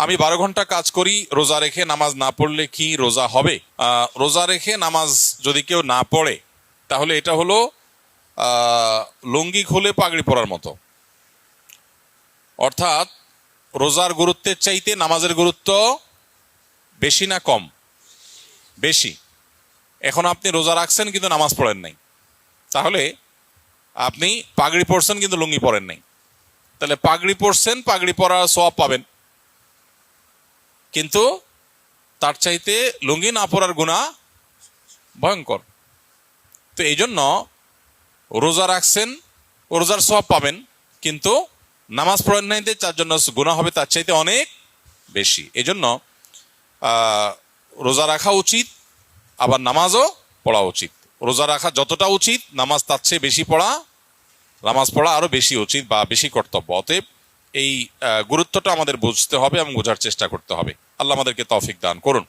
আমি 12 ঘন্টা কাজ করি, রোজা রেখে নামাজ না পড়লে কি রোজা হবে? রোজা রেখে নামাজ যদি কেউ না পড়ে তাহলে এটা হলো লুঙ্গি খুলে পাগড়ি পরার মতো। অর্থাৎ রোজার গুরুত্বের চাইতে নামাজের গুরুত্ব বেশি না কম? বেশি। এখন আপনি রোজা রাখছেন কিন্তু নামাজ পড়েন নাই, তাহলে আপনি পাগড়ি পরছেন কিন্তু লুঙ্গি পরেন নাই, তাহলে পাগড়ি পরছেন, পাগড়ি পরার সওয়াব পাবেন, কিন্তু তার চাইতে লুঙ্গি না পরার গুনাহ ভয়ঙ্কর। তো এই জন্য রোজা রাখছেন, রোজার সওয়াব পাবেন, কিন্তু নামাজ পড়েন নাই, তার জন্য গুনাহ হবে তার চাইতে অনেক বেশি। এই জন্য রোজা রাখা উচিত, আবার নামাজও পড়া উচিত। রোজা রাখা যতটা উচিত, নামাজ তার চেয়ে বেশি পড়া, নামাজ পড়া আরো বেশি উচিত বা বেশি কর্তব্য। অতএব এই গুরুত্বটা আমাদের বুঝতে হবে এবং বোঝার চেষ্টা করতে হবে। আল্লাহ আমাদেরকে তৌফিক দান করুন।